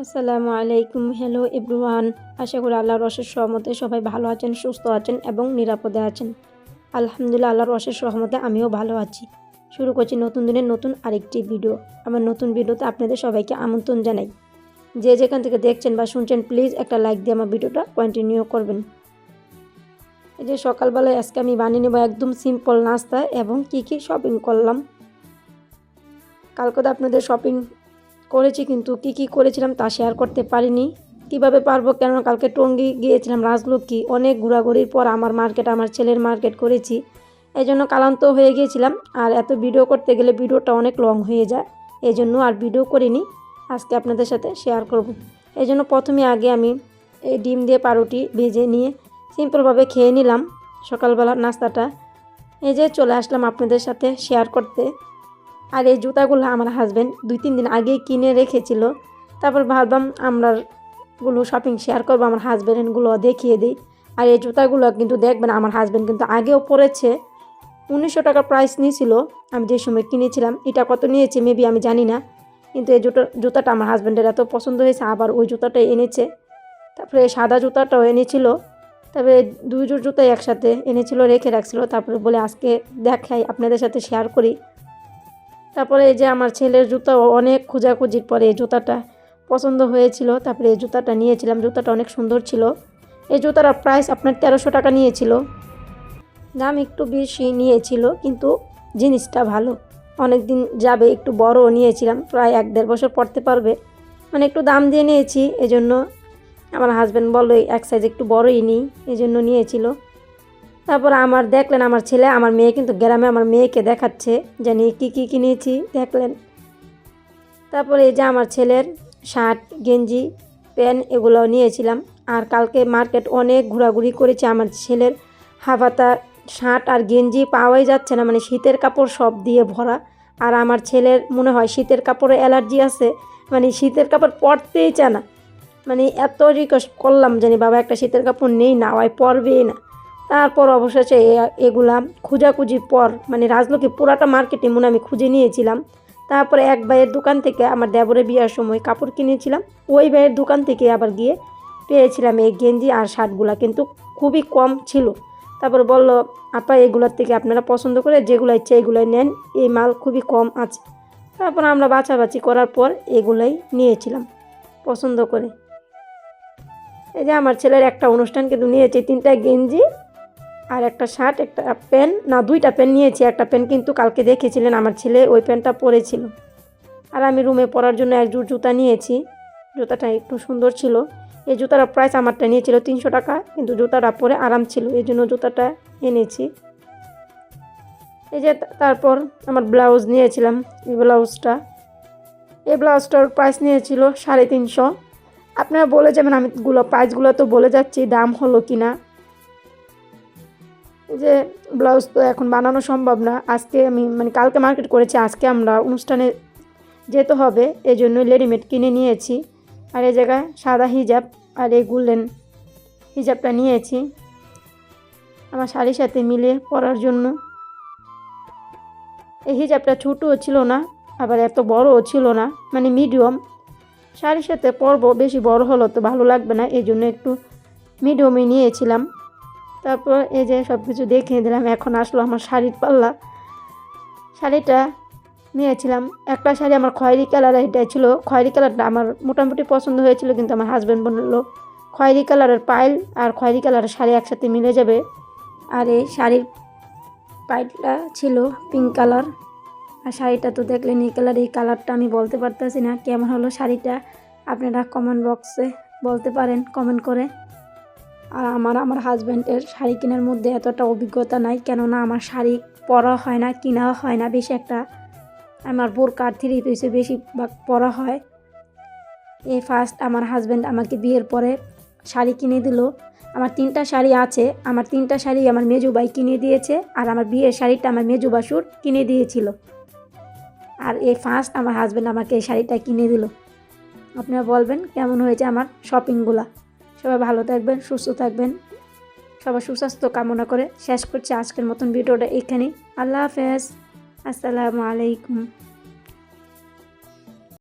আসসালামু আলাইকুম। Hello everyone. আশা করি আল্লাহর অশেষ রহমতে সবাই ভালো আছেন, সুস্থ আছেন এবং নিরাপদে আছেন। আলহামদুলিল্লাহ, আল্লাহর অশেষ রহমতে আমিও ভালো আছি। শুরু করছি নতুন দিনের নতুন আরেকটি ভিডিও। আমার নতুন ভিডিওতে আপনাদের সবাইকে আমন্ত্রণ জানাই। যে যেখান থেকে দেখছেন বা শুনছেন প্লিজ একটা লাইক দিয়ে আমার ভিডিওটা কন্টিনিউ করবেন। এই যে সকালবেলায় আজকে আমি বানিয়ে নেব একদম সিম্পল নাস্তা এবং কি শপিং করলাম। কালকে তো আপনাদের শপিং করেছি, কিন্তু কি করেছিলাম তা শেয়ার করতে পারিনি। কিভাবে পারবো, কেন কালকে টঙ্গী গিয়েছিলাম রাজলক্ষ্মী। অনেক ঘোরাঘুরির পর আমার ছেলের মার্কেট করেছি, এই জন্য ক্লান্ত হয়ে গিয়েছিলাম। আর এত ভিডিও করতে গেলে ভিডিওটা অনেক লং হয়ে যায়, এই জন্য আর ভিডিও করিনি। আজকে আপনাদের সাথে শেয়ার করব। এই জন্য প্রথমে আগে আমি এই ডিম দিয়ে পাউরুটি ভেজে নিয়ে সিম্পলভাবে খেয়ে নিলাম সকালবেলার নাস্তাটা। এই যে চলে আসলাম আপনাদের সাথে শেয়ার করতে। আর এই জুতাগুলো আমার হাজব্যান্ড 2-3 দিন আগেই কিনে রেখেছিল। তারপর ভাবলাম আমরাগুলো শপিং শেয়ার করবো, আমার হাজব্যান্ডগুলো দেখিয়ে দিই। আর এই জুতাগুলো কিন্তু দেখবেন, আমার হাজব্যান্ড কিন্তু আগেও পরেছে। 1900 টাকা প্রাইস নিয়েছিল আমি যে সময় কিনেছিলাম। এটা কত নিয়েছে মেবি আমি জানি না, কিন্তু এই জুতাটা আমার হাজব্যান্ডের এত পছন্দ হয়েছে, আবার ওই জুতাটাই এনেছে। তারপরে সাদা জুতাটাও এনেছিল। তারপরে 2 জোড় জুতাই একসাথে এনেছিল, রেখে রাখছিল। তারপরে বলে আজকে দেখাই, আপনাদের সাথে শেয়ার করি। তারপরে এই যে আমার ছেলের জুতা, অনেক খোঁজাখুঁজির পরে এই জুতাটা পছন্দ হয়েছিল। তারপরে এই জুতাটা নিয়েছিলাম, জুতাটা অনেক সুন্দর ছিল। এই জুতাটার প্রাইস আপনার 1300 টাকা নিয়েছিল, দাম একটু বেশি নিয়েছিল, কিন্তু জিনিসটা ভালো, অনেক দিন যাবে। একটু বড়ও নিয়েছিলাম, প্রায় 1-1.5 বছর পরতে পারবে, মানে একটু দাম দিয়ে নিয়েছি। এজন্য আমার হাজব্যান্ড বললো এক সাইজ একটু বড়ই নিই, এই জন্য নিয়েছিল। তারপর দেখলেন আমার ছেলে, আমার মেয়ে কিন্তু গ্রামে আমার মেয়েকে দেখাচ্ছে জানি কি কিনেছি, দেখলেন। তারপরে এই যে আমার ছেলের শার্ট, গেঞ্জি, প্যান্ট এগুলো নিয়েছিলাম। আর কালকে মার্কেট অনেক ঘোরাঘুরি করেছে। আমার ছেলের হাফাতা শার্ট আর গেঞ্জি পাওয়াই যাচ্ছে না, মানে শীতের কাপড় সব দিয়ে ভরা। আর আমার ছেলের মনে হয় শীতের কাপড়ে অ্যালার্জি আছে, মানে শীতের কাপড় পরতেই চায় না। মানে এত রিকোয়েস্ট করলাম জানি বাবা একটা শীতের কাপড় নেই না, ওই পরবেই না। তারপর অবশেষে এগুলা খোঁজাখুঁজির পর, মানে রাজলক্ষ্মী পুরাটা মার্কেটে মনে আমি খুঁজে নিয়েছিলাম। তারপরে এক ভাইয়ের দোকান থেকে আমার দেবরের বিয়ার সময় কাপড় কিনেছিলাম, ওই ভাইয়ের দোকান থেকে আবার গিয়ে পেয়েছিলাম এই গেঞ্জি আর শার্টগুলা, কিন্তু খুবই কম ছিল। তারপর বলল আপা এগুলোর থেকে আপনারা পছন্দ করে যেগুলো ইচ্ছে এগুলোই নেন, এই মাল খুবই কম আছে। তারপর আমরা বাছাবাছি করার পর এগুলোই নিয়েছিলাম পছন্দ করে। এই যে আমার ছেলের একটা অনুষ্ঠান কিন্তু নিয়েছে 3টা গেঞ্জি আর একটা শার্ট, একটা প্যান্ট, না 2টা প্যান্ট নিয়েছি। একটা প্যান্ট কিন্তু কালকে দেখেছিলেন আমার ছেলে ওই প্যান্টটা পরেছিল। আর আমি রুমে পরার জন্য এক জোড় জুতা নিয়েছি, জুতাটা একটু সুন্দর ছিল। এই জুতার প্রাইস আমারটা নিয়েছিল 300 টাকা, কিন্তু জুতাটা পরে আরাম ছিল, এই জন্য জুতাটা এনেছি। এই যে তারপর আমার ব্লাউজ নিয়েছিলাম, এই ব্লাউজটার প্রাইস নিয়েছিল 350। আপনারা বলে যাবেন আমি প্রাইসগুলো তো বলে যাচ্ছি, দাম হলো কি না। যে ব্লাউজ তো এখন বানানো সম্ভব না। আজকে আমি কালকে মার্কেট করেছি, আজকে আমরা অনুষ্ঠানে যেতে হবে, এই জন্য রেডিমেড কিনে নিয়েছি। আর এই জায়গায় সাদা হিজাব আর এই গোল্ডেন হিজাবটা নিয়েছি আমার শাড়ির সাথে মিলে পরার জন্য। এই হিজাবটা ছোটও ছিল না, আবার এত বড়ও ছিল না, মানে মিডিয়াম। শাড়ির সাথে পরবো, বেশি বড় হলো তো ভালো লাগবে না, এই জন্য একটু মিডিয়ামই নিয়েছিলাম। তারপর এই যে সব কিছু দেখিয়ে দিলাম। এখন আসলো আমার শাড়ির পাল্লা। শাড়িটা নিয়েছিলাম, একটা শাড়ি আমার খয়েরি কালার, এটাই ছিল খয়েরি কালারটা আমার মোটামুটি পছন্দ হয়েছিল, কিন্তু আমার হাজব্যান্ড বললো খয়েরি কালারের পাইল আর খয়েরি কালারের শাড়ি একসাথে মিলে যাবে। আর এই শাড়ির পাইলটা ছিল পিঙ্ক কালার। আর শাড়িটা তো দেখলেন এই কালার। এই কালারটা আমি বলতে পারতেছি না কেমন হলো শাড়িটা, আপনারা কমেন্ট বক্সে বলতে পারেন কমেন্ট করে। আর আমার হাজব্যান্ডের শাড়ি কেনার মধ্যে এতটা অভিজ্ঞতা নাই, কেননা আমার শাড়ি পরা হয় না, কেনাও হয় না বেশি একটা। আমার বোরকা 3 পিসে বেশি পরা হয়। এই ফার্স্ট আমার হাজব্যান্ড আমাকে বিয়ের পরে শাড়ি কিনে দিল। আমার 3টা শাড়ি আছে, আমার 3টা শাড়ি আমার মেজো ভাই কিনে দিয়েছে, আর আমার বিয়ের শাড়িটা আমার মেজো বাসুর কিনে দিয়েছিল। আর এই ফার্স্ট আমার হাজব্যান্ড আমাকে এই শাড়িটা কিনে দিল। আপনারা বলবেন কেমন হয়েছে আমার শপিংগুলা। সবাই ভালো থাকবেন, সুস্থ থাকবেন, সবার সুস্বাস্থ্য কামনা করে শেষ করছি আজকের মতন ভিডিওটা এখানেই। আল্লাহ হাফেজ, আসসালামু আলাইকুম।